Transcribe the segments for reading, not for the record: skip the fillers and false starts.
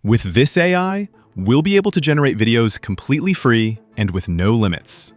With this AI, we'll be able to generate videos completely free and with no limits.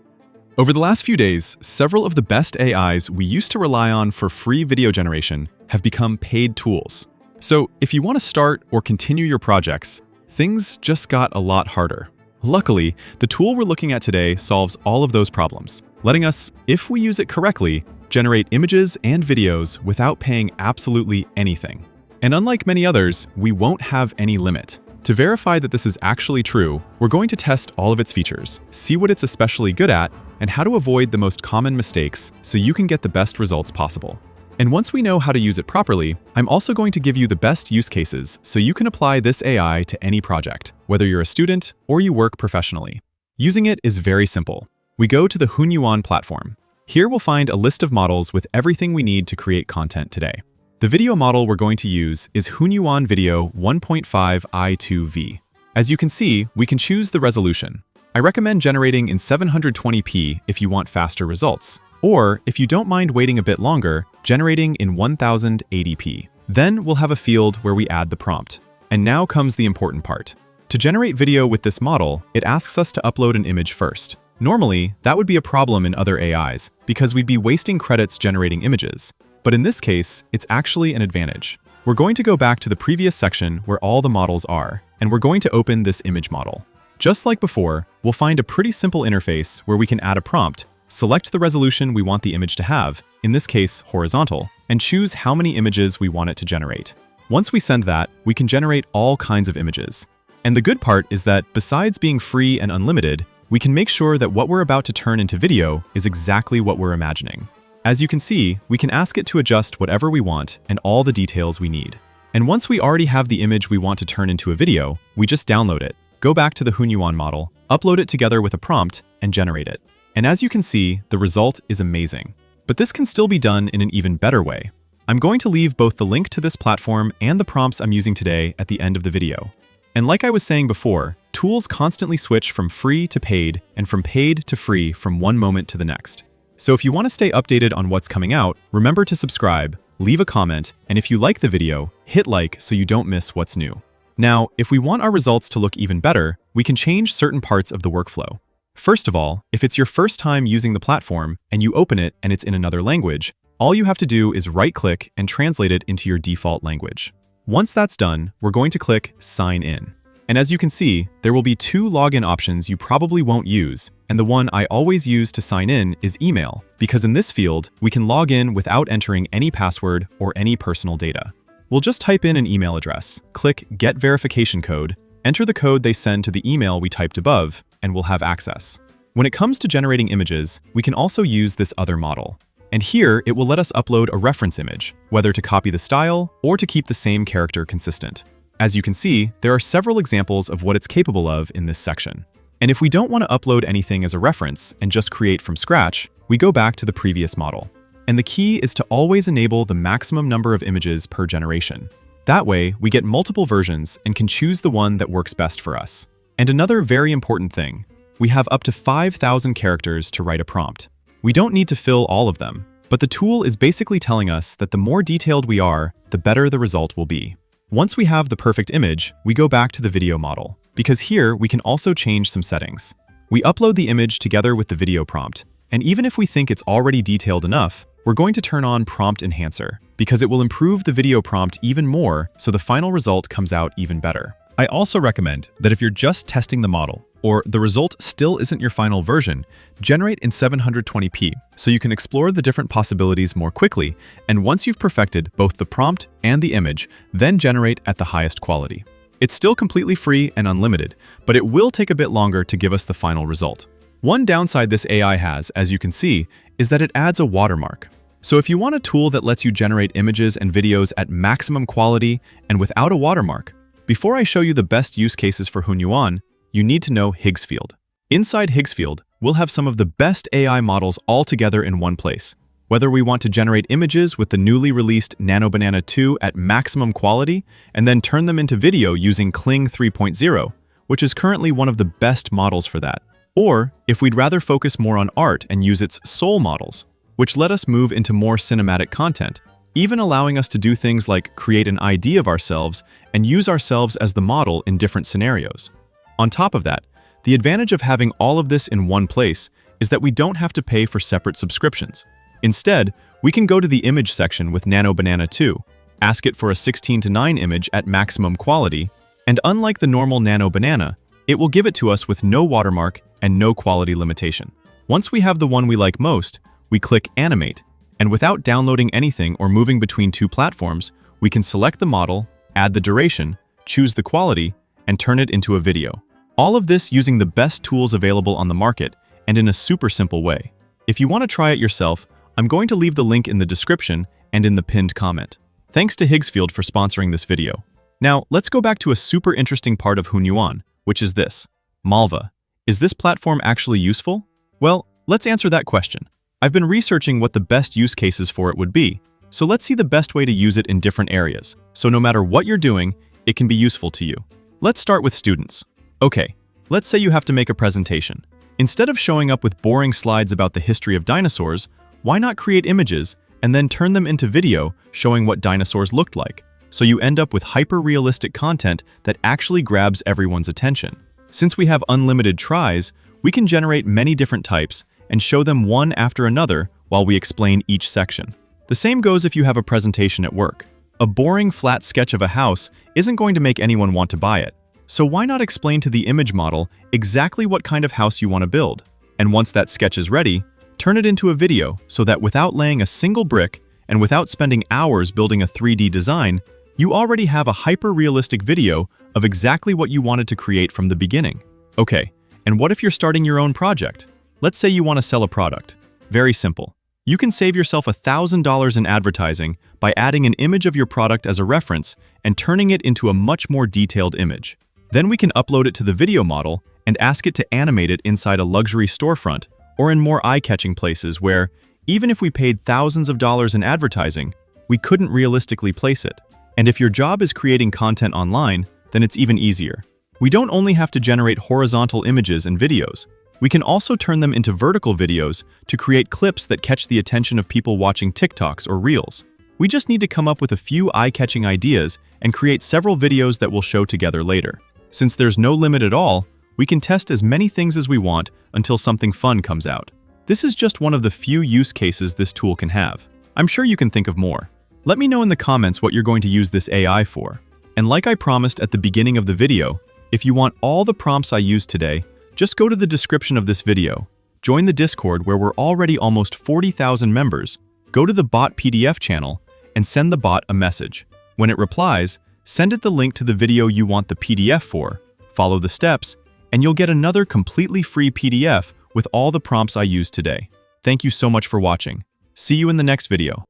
Over the last few days, several of the best AIs we used to rely on for free video generation have become paid tools. So if you want to start or continue your projects, things just got a lot harder. Luckily, the tool we're looking at today solves all of those problems, letting us, if we use it correctly, generate images and videos without paying absolutely anything. And unlike many others, we won't have any limit. To verify that this is actually true, we're going to test all of its features, see what it's especially good at, and how to avoid the most common mistakes so you can get the best results possible. And once we know how to use it properly, I'm also going to give you the best use cases so you can apply this AI to any project, whether you're a student or you work professionally. Using it is very simple. We go to the Hunyuan platform. Here we'll find a list of models with everything we need to create content today. The video model we're going to use is Hunyuan Video 1.5 i2v. As you can see, we can choose the resolution. I recommend generating in 720p if you want faster results, or if you don't mind waiting a bit longer, generating in 1080p. Then we'll have a field where we add the prompt. And now comes the important part. To generate video with this model, it asks us to upload an image first. Normally, that would be a problem in other AIs, because we'd be wasting credits generating images. But in this case, it's actually an advantage. We're going to go back to the previous section where all the models are, and we're going to open this image model. Just like before, we'll find a pretty simple interface where we can add a prompt, select the resolution we want the image to have, in this case horizontal, and choose how many images we want it to generate. Once we send that, we can generate all kinds of images. And the good part is that besides being free and unlimited, we can make sure that what we're about to turn into video is exactly what we're imagining. As you can see, we can ask it to adjust whatever we want and all the details we need. And once we already have the image we want to turn into a video, we just download it, go back to the Hunyuan model, upload it together with a prompt, and generate it. And as you can see, the result is amazing. But this can still be done in an even better way. I'm going to leave both the link to this platform and the prompts I'm using today at the end of the video. And like I was saying before, tools constantly switch from free to paid and from paid to free from one moment to the next. So if you want to stay updated on what's coming out, remember to subscribe, leave a comment, and if you like the video, hit like so you don't miss what's new. Now, if we want our results to look even better, we can change certain parts of the workflow. First of all, if it's your first time using the platform and you open it and it's in another language, all you have to do is right-click and translate it into your default language. Once that's done, we're going to click Sign In. And as you can see, there will be two login options you probably won't use, and the one I always use to sign in is email, because in this field, we can log in without entering any password or any personal data. We'll just type in an email address, click Get Verification Code, enter the code they send to the email we typed above, and we'll have access. When it comes to generating images, we can also use this other model. And here, it will let us upload a reference image, whether to copy the style or to keep the same character consistent. As you can see, there are several examples of what it's capable of in this section. And if we don't want to upload anything as a reference and just create from scratch, we go back to the previous model. And the key is to always enable the maximum number of images per generation. That way, we get multiple versions and can choose the one that works best for us. And another very important thing, we have up to 5,000 characters to write a prompt. We don't need to fill all of them, but the tool is basically telling us that the more detailed we are, the better the result will be. Once we have the perfect image, we go back to the video model, because here we can also change some settings. We upload the image together with the video prompt, and even if we think it's already detailed enough, we're going to turn on Prompt Enhancer, because it will improve the video prompt even more so the final result comes out even better. I also recommend that if you're just testing the model, or the result still isn't your final version, generate in 720p so you can explore the different possibilities more quickly, and once you've perfected both the prompt and the image, then generate at the highest quality. It's still completely free and unlimited, but it will take a bit longer to give us the final result. One downside this AI has, as you can see, is that it adds a watermark. So if you want a tool that lets you generate images and videos at maximum quality and without a watermark, before I show you the best use cases for Hunyuan, you need to know Higgsfield. Inside Higgsfield, we'll have some of the best AI models all together in one place. Whether we want to generate images with the newly released NanoBanana 2 at maximum quality and then turn them into video using Kling 3.0, which is currently one of the best models for that. Or if we'd rather focus more on art and use its Soul models, which let us move into more cinematic content, even allowing us to do things like create an ID of ourselves and use ourselves as the model in different scenarios. On top of that, the advantage of having all of this in one place is that we don't have to pay for separate subscriptions. Instead, we can go to the image section with Nano Banana 2, ask it for a 16:9 image at maximum quality, and unlike the normal Nano Banana, it will give it to us with no watermark and no quality limitation. Once we have the one we like most, we click Animate, and without downloading anything or moving between two platforms, we can select the model, add the duration, choose the quality, and turn it into a video. All of this using the best tools available on the market and in a super simple way. If you want to try it yourself, I'm going to leave the link in the description and in the pinned comment. Thanks to Higgsfield for sponsoring this video. Now, let's go back to a super interesting part of Hunyuan, which is this. Malva. Is this platform actually useful? Well, let's answer that question. I've been researching what the best use cases for it would be, so let's see the best way to use it in different areas, so no matter what you're doing, it can be useful to you. Let's start with students. Okay, let's say you have to make a presentation. Instead of showing up with boring slides about the history of dinosaurs, why not create images and then turn them into video showing what dinosaurs looked like, so you end up with hyper-realistic content that actually grabs everyone's attention. Since we have unlimited tries, we can generate many different types and show them one after another while we explain each section. The same goes if you have a presentation at work. A boring flat sketch of a house isn't going to make anyone want to buy it. So why not explain to the image model exactly what kind of house you want to build? And once that sketch is ready, turn it into a video so that without laying a single brick and without spending hours building a 3D design, you already have a hyper-realistic video of exactly what you wanted to create from the beginning. Okay, and what if you're starting your own project? Let's say you want to sell a product. Very simple. You can save yourself $1,000 in advertising by adding an image of your product as a reference and turning it into a much more detailed image. Then we can upload it to the video model and ask it to animate it inside a luxury storefront or in more eye-catching places where, even if we paid thousands of dollars in advertising, we couldn't realistically place it. And if your job is creating content online, then it's even easier. We don't only have to generate horizontal images and videos. We can also turn them into vertical videos to create clips that catch the attention of people watching TikToks or Reels. We just need to come up with a few eye-catching ideas and create several videos that we'll show together later. Since there's no limit at all, we can test as many things as we want until something fun comes out. This is just one of the few use cases this tool can have. I'm sure you can think of more. Let me know in the comments what you're going to use this AI for. And like I promised at the beginning of the video, if you want all the prompts I used today, just go to the description of this video, join the Discord where we're already almost 40,000 members, go to the bot PDF channel, and send the bot a message. When it replies, send it the link to the video you want the PDF for, follow the steps, and you'll get another completely free PDF with all the prompts I used today. Thank you so much for watching. See you in the next video.